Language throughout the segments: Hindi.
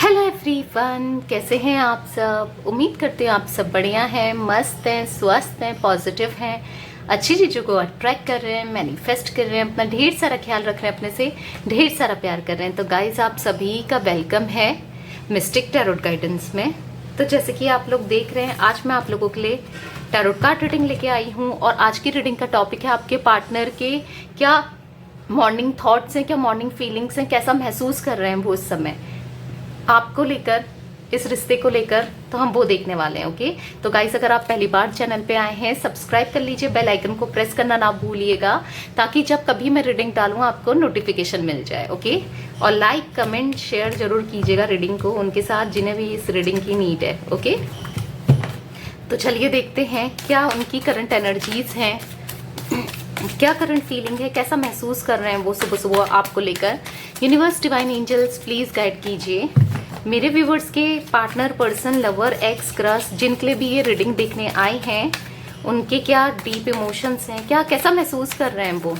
हेलो एवरीवन, कैसे हैं आप सब। उम्मीद करते हैं आप सब बढ़िया हैं, मस्त हैं, स्वस्थ हैं, पॉजिटिव हैं, अच्छी चीज़ों को अट्रैक्ट कर रहे हैं, मैनिफेस्ट कर रहे हैं, अपना ढेर सारा ख्याल रख रहे हैं, अपने से ढेर सारा प्यार कर रहे हैं। तो गाइज आप सभी का वेलकम है मिस्टिक टैरोट गाइडेंस में। तो जैसे कि आप लोग देख रहे हैं, आज मैं आप लोगों के लिए टैरोट कार्ड रीडिंग लेके आई हूँ और आज की रीडिंग का टॉपिक है आपके पार्टनर के क्या मॉर्निंग थॉट्स हैं, क्या मॉर्निंग फीलिंग्स हैं, कैसा महसूस कर रहे हैं वो उस समय आपको लेकर, इस रिश्ते को लेकर। तो हम वो देखने वाले हैं। ओके, तो गाइस अगर आप पहली बार चैनल पे आए हैं, सब्सक्राइब कर लीजिए, बेल आइकन को प्रेस करना ना भूलिएगा ताकि जब कभी मैं रीडिंग डालूं आपको नोटिफिकेशन मिल जाए। ओके, और लाइक कमेंट शेयर जरूर कीजिएगा रीडिंग को उनके साथ जिन्हें भी इस रीडिंग की नीड है। ओके, तो चलिए देखते हैं क्या उनकी करंट एनर्जीज हैं, क्या करंट फीलिंग है, कैसा महसूस कर रहे हैं वो सुबह सुबह आपको लेकर। Universe, divine angels please guide कीजिए मेरे व्यूवर्स के partner, person, lover, ex, crush जिनके लिए भी ये रीडिंग देखने आए हैं, उनके क्या डीप इमोशंस हैं, क्या कैसा महसूस कर रहे हैं वो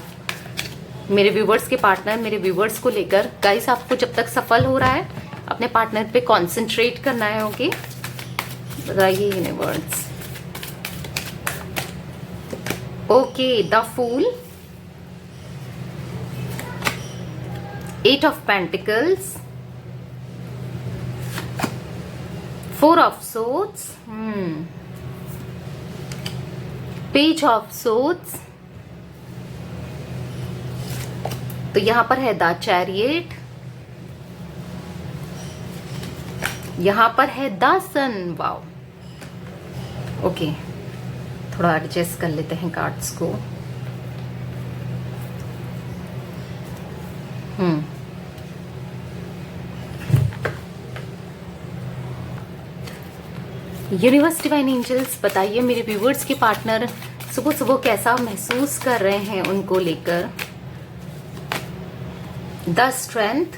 मेरे व्यूवर्स के पार्टनर, मेरे व्यूवर्स को लेकर। गाइस आपको जब तक सफल हो रहा है अपने पार्टनर पे कॉन्सेंट्रेट करना है। ओके, बताइए universe. Okay, the fool, 8 of Pentacles, 4 of Swords, Page of Swords, तो यहां पर है द चैरियट, यहां पर है द सन। वाओ, ओके, थोड़ा एडजस्ट कर लेते हैं कार्ड्स को। यूनिवर्स, डिवाइन एंजल्स बताइए मेरे व्यूवर्स के पार्टनर सुबह सुबह कैसा महसूस कर रहे हैं उनको लेकर। The strength,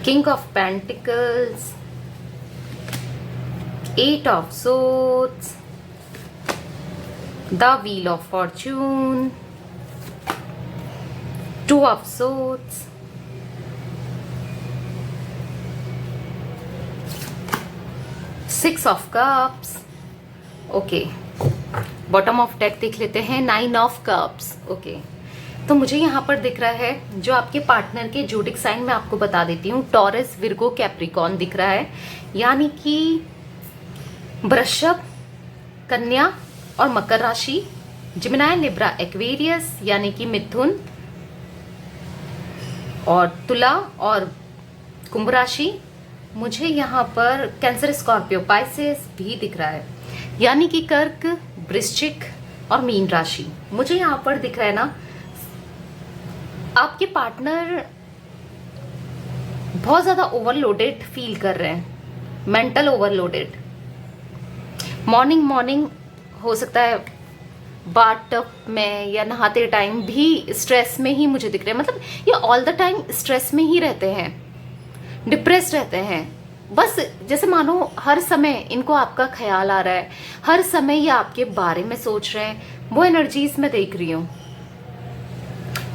king of pentacles, 8 of Swords, the Wheel of Fortune, 2 of Swords, Six of Cups। Okay, bottom of deck देख लेते हैं, 9 of Cups। ओके, तो मुझे यहाँ पर दिख रहा है जो आपके पार्टनर के जोडिक साइन में आपको बता देती हूँ, टॉरस, विर्गो, कैप्रिकॉन दिख रहा है, यानी कि वृषभ, कन्या और मकर राशि, जिमिनाई, लिब्रा, एक्वेरियस यानी कि मिथुन, और तुला और कुंभ राशि। मुझे यहाँ पर कैंसर, स्कॉर्पियो, पाइसेस भी दिख रहा है, यानी कि कर्क, वृश्चिक और मीन राशि। मुझे यहाँ पर दिख रहा है ना, आपके पार्टनर बहुत ज्यादा ओवरलोडेड फील कर रहे हैं, मेंटल ओवरलोडेड। मॉर्निंग हो सकता है बाथटब में या नहाते टाइम भी स्ट्रेस में ही मुझे दिख रहे हैं, मतलब ये ऑल द टाइम स्ट्रेस में ही रहते हैं, डिप्रेस रहते हैं। बस जैसे मानो हर समय इनको आपका ख्याल आ रहा है, हर समय ये आपके बारे में सोच रहे हैं, वो एनर्जीज मैं देख रही हूँ।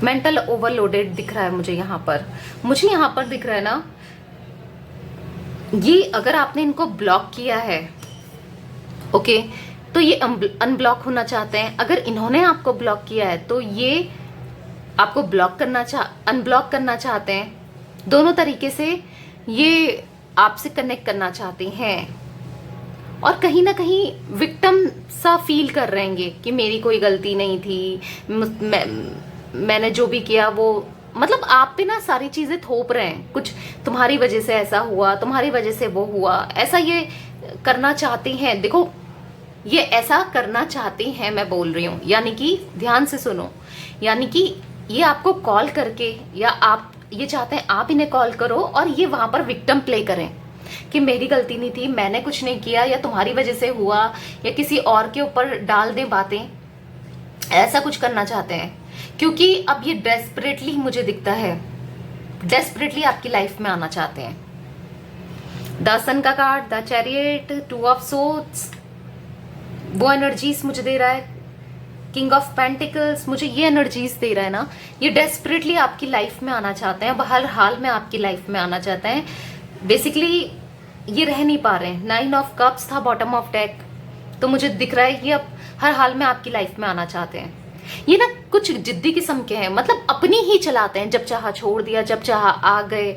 मेंटल ओवरलोडेड दिख रहा है मुझे यहाँ पर। मुझे यहाँ पर दिख रहा है ना, ये अगर आपने इनको ब्लॉक किया है, ओके, तो ये अनब्लॉक होना चाहते हैं। अगर इन्होंने आपको ब्लॉक किया है तो ये आपको अनब्लॉक करना चाहते हैं। दोनों तरीके से ये आपसे कनेक्ट करना चाहते हैं और कहीं ना कहीं विक्टिम सा फील कर रहे हैं कि मेरी कोई गलती नहीं थी, मैंने जो भी किया वो, मतलब आप पे ना सारी चीजें थोप रहे हैं, कुछ तुम्हारी वजह से ऐसा हुआ, तुम्हारी वजह से वो हुआ, ऐसा ये करना चाहती हैं। देखो, ये ऐसा करना चाहती हैं, मैं बोल रही हूँ, यानी कि ध्यान से सुनो, यानी कि ये आपको कॉल करके, या आप ये चाहते हैं आप इन्हें कॉल करो और ये वहां पर विक्टिम प्ले करें कि मेरी गलती नहीं थी, मैंने कुछ नहीं किया, या तुम्हारी वजह से हुआ, या किसी और के ऊपर डाल दें बातें। ऐसा कुछ करना चाहते हैं क्योंकि अब ये डेस्परेटली मुझे दिखता है, डेस्परेटली आपकी लाइफ में आना चाहते हैं। द सन का card, the chariot, 2 of Swords, वो एनर्जीज मुझे दे रहा है। किंग ऑफ पेंटिकल्स मुझे ये एनर्जीज दे रहा है ना, ये डेस्परेटली आपकी लाइफ में आना चाहते हैं, अब हर हाल में आपकी लाइफ में आना चाहते हैं। बेसिकली ये रह नहीं पा रहे हैं। 9 ऑफ कप्स था बॉटम ऑफ डेक, तो मुझे दिख रहा है ये अब हर हाल में आपकी लाइफ में आना चाहते हैं। ये ना कुछ जिद्दी किस्म के हैं, मतलब अपनी ही चलाते हैं, जब चाहा छोड़ दिया, जब चाहा आ गए।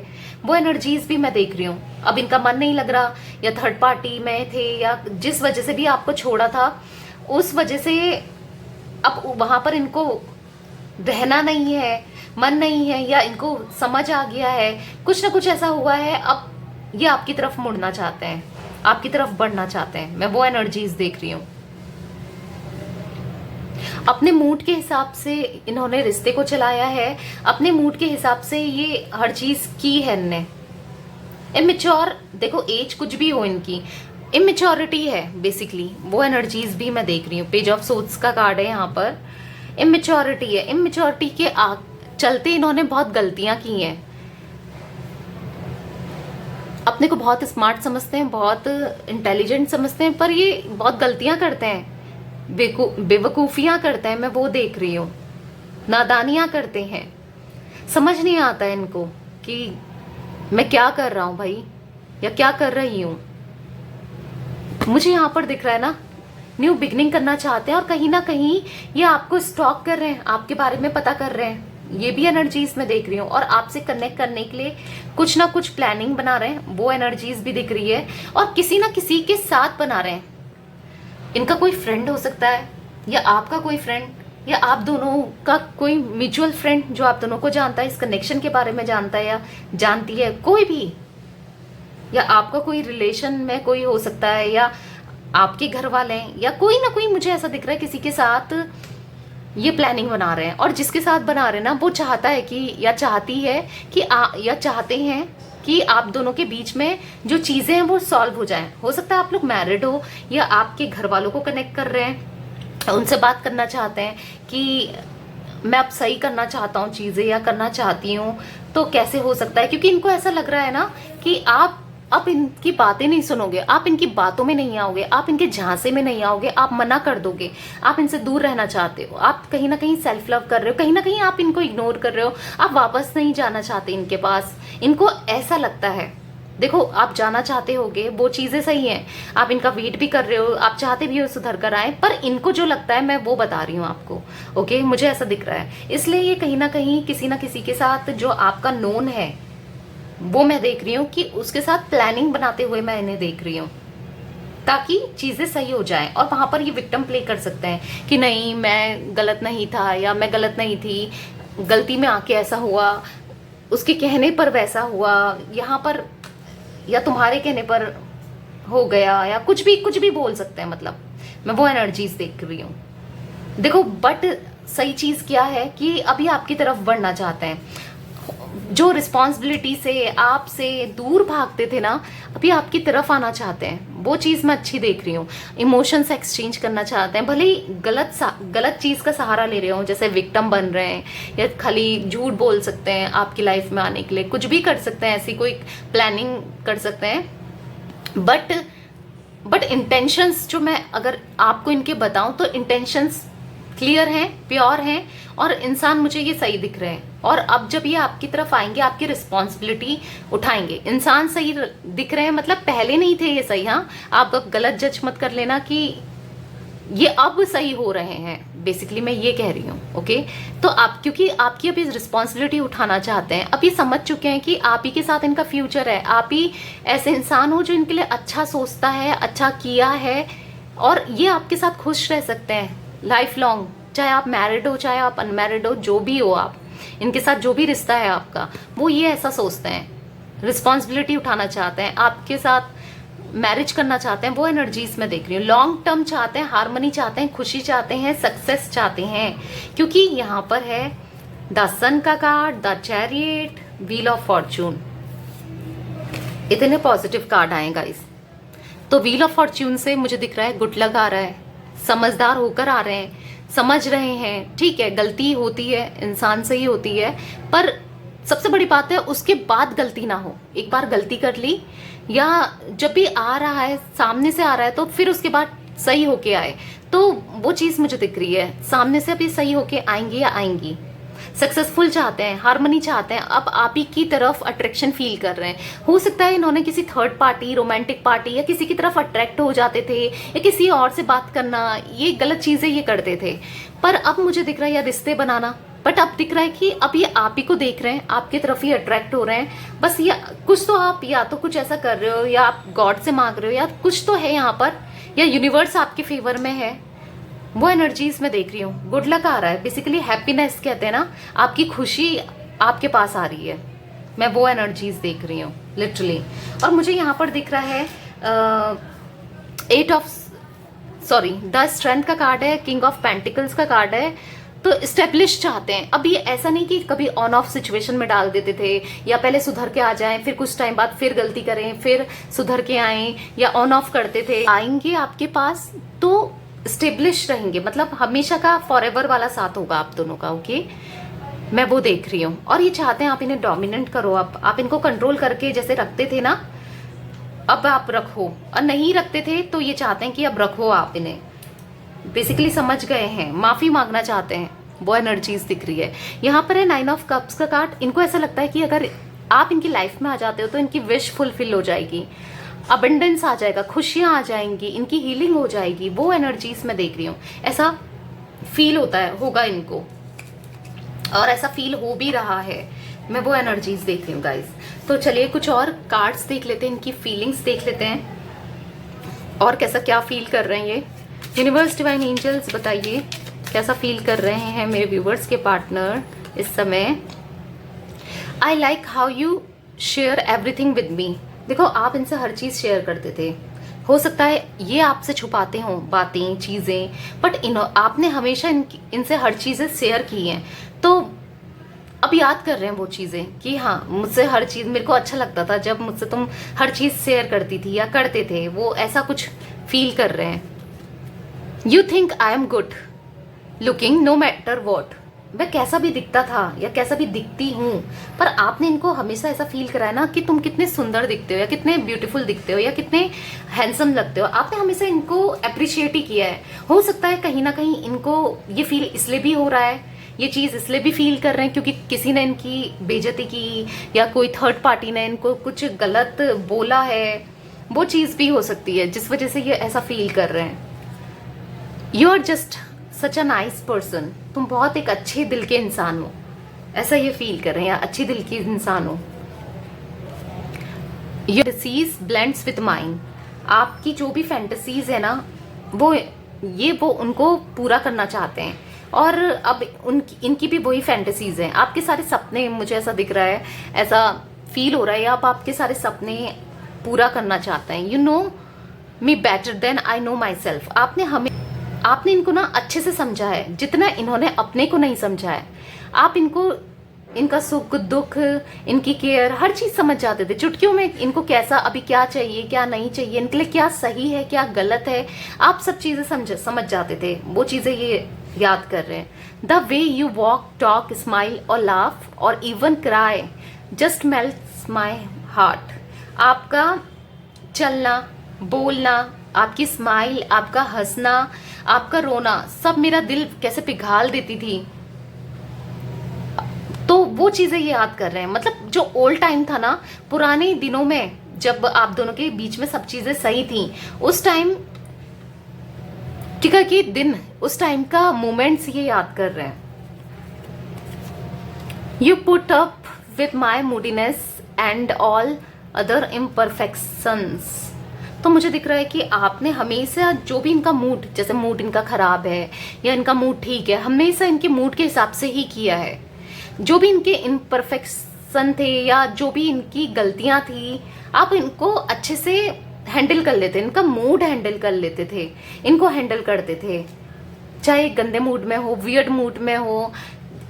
वो एनर्जीज भी मैं देख रही हूँ। अब इनका मन नहीं लग रहा, या थर्ड पार्टी में थे, या जिस वजह से भी आपको छोड़ा था उस वजह से अब वहां पर इनको रहना नहीं है, मन नहीं है, या इनको समझ आ गया है, कुछ ना कुछ ऐसा हुआ है। अब ये आपकी तरफ मुड़ना चाहते हैं, आपकी तरफ बढ़ना चाहते हैं। मैं वो एनर्जीज देख रही हूँ। अपने मूड के हिसाब से इन्होंने रिश्ते को चलाया है, अपने मूड के हिसाब से ये हर चीज की है इनने। इमेच्योर, देखो एज कुछ भी हो इनकी, इमेच्योरिटी है बेसिकली, वो एनर्जीज भी मैं देख रही हूँ। पेज ऑफ सोर्ड्स का कार्ड है यहाँ पर, इमेच्योरिटी है। इमेच्योरिटी के चलते इन्होंने बहुत गलतियां की हैं। अपने को बहुत स्मार्ट समझते हैं, बहुत इंटेलिजेंट समझते हैं, पर ये बहुत गलतियां करते हैं, बेवकूफियां करते हैं। मैं वो देख रही हूँ, नादानियां करते हैं। समझ नहीं आता है इनको कि मैं क्या कर रहा हूं भाई, या क्या कर रही हूं। मुझे यहाँ पर दिख रहा है ना, न्यू बिगनिंग करना चाहते हैं, और कहीं ना कहीं ये आपको स्टॉक कर रहे हैं, आपके बारे में पता कर रहे हैं। ये भी एनर्जीज में देख रही हूँ, और आपसे कनेक्ट करने के लिए कुछ ना कुछ प्लानिंग बना रहे हैं, वो एनर्जीज भी दिख रही है। और किसी ना किसी के साथ बना रहे हैं। इनका कोई फ्रेंड हो सकता है, या आपका कोई फ्रेंड, या आप दोनों का कोई म्यूचुअल फ्रेंड जो आप दोनों को जानता है, इस कनेक्शन के बारे में जानता है या जानती है, कोई भी, या आपका कोई रिलेशन में कोई हो सकता है, या आपके घर वाले, या कोई ना कोई, मुझे ऐसा दिख रहा है किसी के साथ ये प्लानिंग बना रहे हैं। और जिसके साथ बना रहे हैं ना, वो चाहता है कि, या चाहती है कि या चाहते हैं कि आप दोनों के बीच में जो चीजें हैं वो सॉल्व हो जाएं। हो सकता है आप लोग मैरिड हो, या आपके घर वालों को कनेक्ट कर रहे हैं, उनसे बात करना चाहते हैं कि मैं अब सही करना चाहता हूँ चीजें, या करना चाहती हूँ, तो कैसे हो सकता है। क्योंकि इनको ऐसा लग रहा है ना कि आप अब इनकी बातें नहीं सुनोगे, आप इनकी बातों में नहीं आओगे, आप इनके झांसे में नहीं आओगे, आप मना कर दोगे, आप इनसे दूर रहना चाहते हो, आप कहीं ना कहीं सेल्फ लव कर रहे हो, कहीं ना कहीं आप इनको इग्नोर कर रहे हो, आप वापस नहीं जाना चाहते इनके पास। इनको ऐसा लगता है, देखो आप जाना चाहते होगे, वो चीजें सही हैं, आप इनका वेट भी कर रहे हो, आप चाहते भी हो सुधर कर आए, पर इनको जो लगता है मैं वो बता रही हूँ आपको। ओके, मुझे ऐसा दिख रहा है। इसलिए ये कहीं ना कहीं किसी ना किसी के साथ जो आपका नोन है वो मैं देख रही हूँ कि उसके साथ प्लानिंग बनाते हुए मैं इन्हें देख रही हूँ, ताकि चीजें सही हो जाएं। और वहां पर ये विक्टिम प्ले कर सकते हैं कि नहीं मैं गलत नहीं था, या मैं गलत नहीं थी, गलती में आके ऐसा हुआ, उसके कहने पर वैसा हुआ, यहाँ पर या तुम्हारे कहने पर हो गया, या कुछ भी बोल सकते हैं। मतलब मैं वो एनर्जीज देख रही हूँ। देखो बट सही चीज क्या है कि अभी आपकी तरफ बढ़ना चाहते हैं, जो रिस्पॉन्सिबिलिटी से आपसे दूर भागते थे ना, अभी आपकी तरफ आना चाहते हैं। वो चीज मैं अच्छी देख रही हूँ। इमोशंस एक्सचेंज करना चाहते हैं, भले ही गलत चीज का सहारा ले रहे हो, जैसे विक्टिम बन रहे हैं, या खाली झूठ बोल सकते हैं आपकी लाइफ में आने के लिए, कुछ भी कर सकते हैं, ऐसी कोई प्लानिंग कर सकते हैं। बट इंटेंशंस जो मैं अगर आपको इनके बताऊं तो इंटेंशंस क्लियर हैं, प्योर हैं, और इंसान मुझे ये सही दिख रहे हैं। और अब जब ये आपकी तरफ आएंगे, आपकी रिस्पॉन्सिबिलिटी उठाएंगे। इंसान सही दिख रहे हैं, मतलब पहले नहीं थे ये सही। हाँ, आप अब गलत जज मत कर लेना कि ये अब सही हो रहे हैं, बेसिकली मैं ये कह रही हूँ। ओके, तो आप क्योंकि आपकी अभी रिस्पॉन्सिबिलिटी उठाना चाहते हैं, अभी समझ चुके हैं कि आप ही के साथ इनका फ्यूचर है, आप ही ऐसे इंसान हो जो इनके लिए अच्छा सोचता है, अच्छा किया है, और ये आपके साथ खुश रह सकते हैं लाइफ लॉन्ग, चाहे आप मैरिड हो, चाहे आप अनमैरिड हो, जो भी हो आप, इनके साथ जो भी रिश्ता है आपका, वो ये ऐसा सोचते हैं, रिस्पॉन्सिबिलिटी उठाना चाहते हैं, आपके साथ मैरिज करना चाहते हैं। वो एनर्जीज में देख रही हूँ। लॉन्ग टर्म चाहते हैं, हार्मनी चाहते हैं, खुशी चाहते हैं, सक्सेस चाहते हैं। क्योंकि यहाँ पर है द सन का card, the chariot, wheel of Fortune. इतने पॉजिटिव कार्ड आए गाइस। तो व्हील ऑफ फॉर्च्यून से मुझे दिख रहा है गुड लक आ रहा है, समझदार होकर आ रहे हैं, समझ रहे हैं। ठीक है, गलती होती है, इंसान से ही होती है, पर सबसे बड़ी बात है उसके बाद गलती ना हो। एक बार गलती कर ली, या जब भी आ रहा है, सामने से आ रहा है, तो फिर उसके बाद सही होके आए, तो वो चीज़ मुझे दिख रही है। सामने से अब ये सही होके आएंगी या आएंगी, सक्सेसफुल चाहते हैं, हार्मनी चाहते हैं, अब आप ही की तरफ अट्रैक्शन फील कर रहे हैं। हो सकता है इन्होंने किसी थर्ड पार्टी, रोमांटिक पार्टी या किसी की तरफ अट्रैक्ट हो जाते थे, या किसी और से बात करना, ये गलत चीज़ें ये करते थे। पर अब मुझे दिख रहा है या रिश्ते बनाना, बट अब दिख रहा है कि अब ये आप ही को देख रहे हैं, आपकी तरफ ही अट्रैक्ट हो रहे हैं। बस ये कुछ तो आप या तो कुछ ऐसा कर रहे हो, या आप गॉड से मांग रहे हो, या कुछ तो है यहाँ पर, या यूनिवर्स आपके फेवर में है। वो एनर्जीज मैं देख रही हूँ। गुड लक आ रहा है, बेसिकली हैप्पीनेस कहते हैं ना, आपकी खुशी आपके पास आ रही है। मैं वो एनर्जीज देख रही हूँ लिटरली। और मुझे यहाँ पर दिख रहा है 10 स्ट्रेंथ का कार्ड है, किंग ऑफ पेंटिकल्स का कार्ड है। तो स्टेब्लिश चाहते हैं। अब ये ऐसा नहीं कि कभी ऑन ऑफ सिचुएशन में डाल देते थे, या पहले सुधर के आ जाएं, फिर कुछ टाइम बाद फिर गलती करें, फिर सुधर के आएं, या ऑन ऑफ करते थे। आएंगे आपके पास तो स्टेब्लिश रहेंगे, मतलब हमेशा का फॉरएवर वाला साथ होगा आप दोनों का। ओके, मैं वो देख रही हूँ। और ये चाहते हैं आप इन्हें डोमिनेंट करो, आप इनको कंट्रोल करके जैसे रखते थे ना, अब आप रखो। और नहीं रखते थे तो ये चाहते हैं कि अब रखो आप इन्हें। बेसिकली समझ गए हैं, माफी मांगना चाहते हैं, वो एनर्जीज दिख रही है। यहाँ पर है 9 ऑफ कप्स का कार्ड। इनको ऐसा लगता है कि अगर आप इनकी लाइफ में आ जाते हो तो इनकी विश फुलफिल हो जाएगी, अबंडेंस आ जाएगा, खुशियां आ जाएंगी, इनकी हीलिंग हो जाएगी। वो एनर्जीज मैं देख रही हूँ, ऐसा फील होता है, होगा इनको, और ऐसा फील हो भी रहा है। मैं वो एनर्जीज देख रही हूँ गाइस। तो चलिए कुछ और कार्ड्स देख लेते हैं, इनकी फीलिंग्स देख लेते हैं, और कैसा क्या फील कर रहे हैं ये। यूनिवर्स, डिवाइन एंजल्स, बताइए कैसा फील कर रहे हैं मेरे व्यूवर्स के पार्टनर इस समय। I like how you share everything with me. देखो, आप इनसे हर चीज़ शेयर करते थे। हो सकता है ये आपसे छुपाते हों बातें, चीज़ें, बट आपने हमेशा इनसे हर चीज़ें शेयर की हैं। तो अब याद कर रहे हैं वो चीज़ें कि हाँ, मुझसे हर चीज़, मेरे को अच्छा लगता था जब मुझसे तुम हर चीज़ शेयर करती थी या करते थे। वो ऐसा कुछ फील कर रहे हैं। You think I am good looking no matter what. मैं कैसा भी दिखता था या कैसा भी दिखती हूँ, पर आपने इनको हमेशा ऐसा फील कराया ना कि तुम कितने सुंदर दिखते हो, या कितने ब्यूटीफुल दिखते हो, या कितने हैंडसम लगते हो। आपने हमेशा इनको अप्रिशिएट ही किया है। हो सकता है कहीं ना कहीं इनको ये फील इसलिए भी हो रहा है, ये चीज़ इसलिए भी फील कर रहे हैं क्योंकि किसी ने इनकी बेइज्जती की, या कोई थर्ड पार्टी ने इनको कुछ गलत बोला है। वो चीज़ भी हो सकती है जिस वजह से ये ऐसा फील कर रहे हैं। You are just such a nice person. तुम बहुत एक अच्छे दिल के इंसान हो, ऐसा ये फील कर रहे हैं, या अच्छी दिल की इंसान हो। Your fantasies blends with mine. आपकी जो भी फैंटेसीज है ना, वो उनको पूरा करना चाहते हैं। और अब इनकी भी वही फैंटेसीज हैं। आपके सारे सपने, मुझे ऐसा दिख रहा है, ऐसा फील हो रहा है, आप आपके सारे सपने पूरा करना चाहते हैं। You know me better than I know myself. आपने इनको ना अच्छे से समझा है, जितना इन्होंने अपने को नहीं समझा है। आप इनको, इनका सुख दुख, इनकी केयर, हर चीज समझ जाते थे। चुटकियों में इनको कैसा अभी क्या चाहिए, क्या नहीं चाहिए, इनके लिए क्या सही है, क्या गलत है, आप सब चीजें समझ जाते थे। वो चीजें ये याद कर रहे हैं। The way you walk, talk, smile और लाफ और even cry just melts my heart. आपका चलना, बोलना, आपकी स्माइल, आपका हंसना, आपका रोना, सब मेरा दिल कैसे पिघाल देती थी। तो वो चीजें ये याद कर रहे हैं। मतलब जो ओल्ड टाइम था ना, पुराने दिनों में जब आप दोनों के बीच में सब चीजें सही थी, उस टाइम के दिन, उस टाइम का मोमेंट्स ये याद कर रहे हैं। You put up with my मूडीनेस and all other imperfections. तो मुझे दिख रहा है कि आपने हमेशा जो भी इनका मूड, जैसे मूड इनका खराब है या इनका मूड ठीक है, हमेशा इनके मूड के हिसाब से ही किया है। जो भी इनके इम्परफेक्शन थे या जो भी इनकी गलतियां थी, आप इनको अच्छे से हैंडल कर लेते, इनका मूड हैंडल कर लेते थे, इनको हैंडल करते थे। चाहे गंदे मूड में हो, वियर्ड मूड में हो,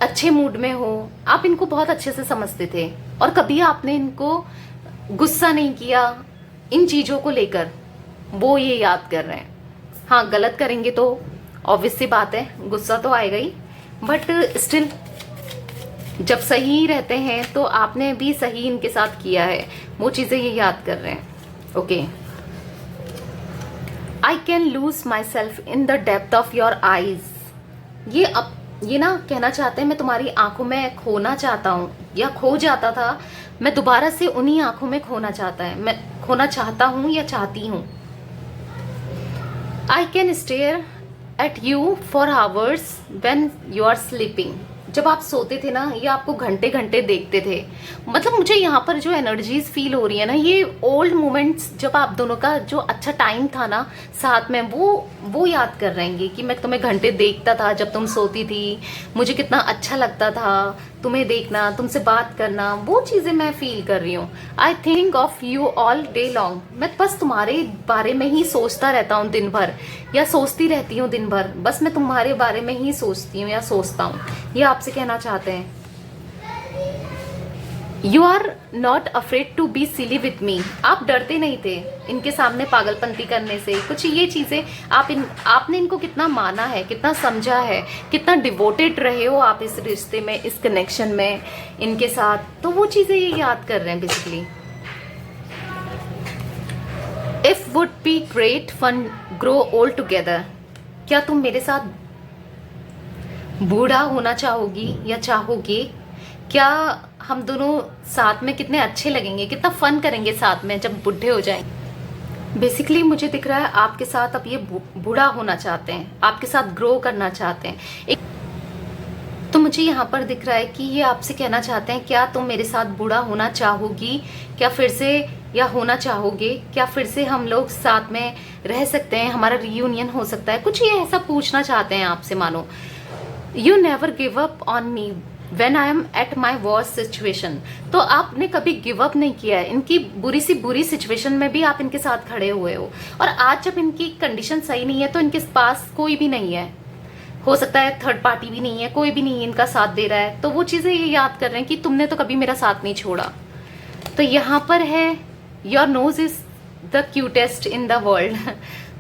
अच्छे मूड में हो, आप इनको बहुत अच्छे से समझते थे। और कभी आपने इनको गुस्सा नहीं किया इन चीज़ों को लेकर। वो ये याद कर रहे हैं। हाँ, गलत करेंगे तो ऑब्वियस सी बात है, गुस्सा तो आएगा ही, बट स्टिल जब सही रहते हैं तो आपने भी सही इनके साथ किया है। वो चीज़ें ये याद कर रहे हैं। Okay, I can lose my self in the depth of your eyes. ये ना कहना चाहते हैं मैं तुम्हारी आंखों में खोना चाहता हूँ या खो जाता था, मैं दोबारा से उन्हीं आंखों में खोना चाहता हूँ या चाहती हूँ। I can stare at you for hours when you are sleeping. जब आप सोते थे ना, ये आपको घंटे घंटे देखते थे। मतलब मुझे यहाँ पर जो एनर्जीज फील हो रही है ना, ये ओल्ड मोमेंट्स जब आप दोनों का जो अच्छा टाइम था ना साथ में, वो याद कर रहे हैं कि मैं तुम्हें घंटे देखता था जब तुम सोती थी, मुझे कितना अच्छा लगता था तुम्हें देखना, तुमसे बात करना, वो चीज़ें मैं फील कर रही हूँ। I think of you all day long. मैं बस तुम्हारे बारे में ही सोचता रहता हूँ दिन भर, या सोचती रहती हूँ दिन भर। बस मैं तुम्हारे बारे में ही सोचती हूँ या सोचता हूँ, ये आपसे कहना चाहते हैं। You are not afraid to be silly with me. आप डरते नहीं थे इनके सामने पागलपंती करने से। कुछ ये चीज़ें आपने इनको कितना माना है, कितना समझा है, कितना डिवोटेड रहे हो आप इस रिश्ते में, इस कनेक्शन में इनके साथ, तो वो चीज़ें ये याद कर रहे हैं basically. If would be great fun grow old together. क्या तुम मेरे साथ बूढ़ा होना चाहोगी या चाहोगे? क्या हम दोनों साथ में कितने अच्छे लगेंगे, कितना फन करेंगे साथ में जब बूढ़े हो जाएंगे। बेसिकली मुझे दिख रहा है आपके साथ अब ये बूढ़ा होना चाहते हैं, आपके साथ ग्रो करना चाहते हैं। तो मुझे यहाँ पर दिख रहा है कि ये आपसे कहना चाहते हैं, क्या तुम मेरे साथ बूढ़ा होना चाहोगी, क्या फिर से, या होना चाहोगे, क्या फिर से हम लोग साथ में रह सकते हैं, हमारा रियूनियन हो सकता है। कुछ ये ऐसा पूछना चाहते हैं आपसे मानो। You never give up on me When I am at my worst situation। तो आपने कभी गिव अप नहीं किया है। इनकी बुरी सिचुएशन में भी आप इनके साथ खड़े हुए हो, और आज जब इनकी कंडीशन सही नहीं है तो इनके पास कोई भी नहीं है, हो सकता है थर्ड पार्टी भी नहीं है, कोई भी नहीं इनका साथ दे रहा है, तो वो चीज़ें ये याद कर रहे हैं कि तुमने तो कभी मेरा साथ नहीं छोड़ा। तो यहाँ पर है your nose is the cutest in the world.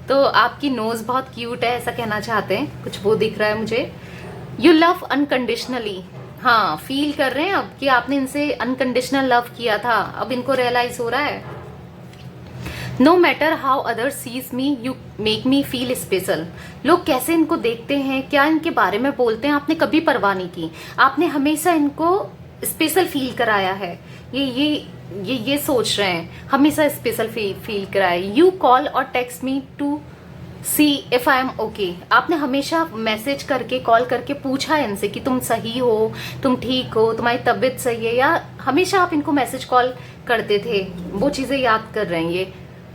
तो आपकी नोज बहुत क्यूट है, ऐसा कहना चाहते हैं, कुछ वो दिख रहा है मुझे। You love unconditionally. हाँ, फील कर रहे हैं अब कि आपने इनसे अनकंडीशनल लव किया था, अब इनको रियलाइज हो रहा है। No matter how others sees me you make me feel special. लोग कैसे इनको देखते हैं, क्या इनके बारे में बोलते हैं, आपने कभी परवाह नहीं की। आपने हमेशा इनको स्पेशल फील कराया है, ये सोच रहे हैं, हमेशा स्पेशल फील कराया। यू कॉल और text me to see if I am okay. आपने हमेशा मैसेज करके, कॉल करके पूछा है इनसे कि तुम सही हो, तुम ठीक हो, तुम्हारी तबीयत सही है, या हमेशा आप इनको मैसेज कॉल करते थे, वो चीज़ें याद कर रहे हैं ये।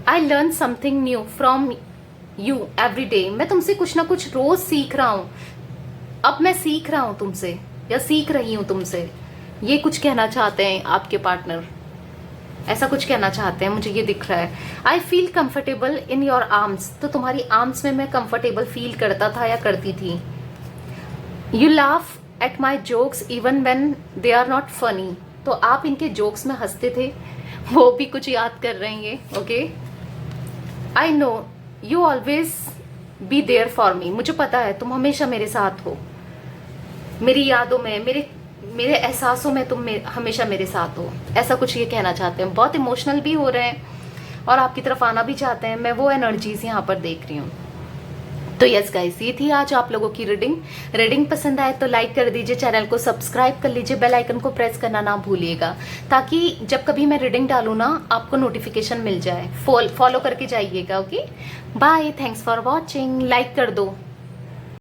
I learn something new from you every day. मैं तुमसे कुछ ना कुछ रोज सीख रहा हूँ, अब मैं सीख रहा हूँ तुमसे, या सीख रही हूँ तुमसे, ये कुछ कहना चाहते हैं आपके पार्टनर, ऐसा कुछ कहना चाहते हैं, मुझे ये दिख रहा है। I feel comfortable in your arms. तो तुम्हारी आर्म्स में मैं कंफर्टेबल फील करता था या करती थी। You laugh at my jokes even when they are not funny. तो आप इनके जोक्स में हंसते थे, वो भी कुछ याद कर रहे हैं। Okay. I know you always be there for me. मुझे पता है तुम हमेशा मेरे साथ हो, मेरी यादों में, मेरे एहसासों में तुम हमेशा मेरे साथ हो, ऐसा कुछ ये कहना चाहते हैं। बहुत इमोशनल भी हो रहे हैं और आपकी तरफ आना भी चाहते हैं, मैं वो एनर्जीज यहाँ पर देख रही हूँ। तो यस गाइस, ये थी आज आप लोगों की रीडिंग पसंद आए तो लाइक कर दीजिए, चैनल को सब्सक्राइब कर लीजिए, बेल आइकन को प्रेस करना ना भूलिएगा, ताकि जब कभी मैं रीडिंग डालूँ ना आपको नोटिफिकेशन मिल जाए। फॉलो करके जाइएगा। Okay, bye, thanks for watching. Like कर दो।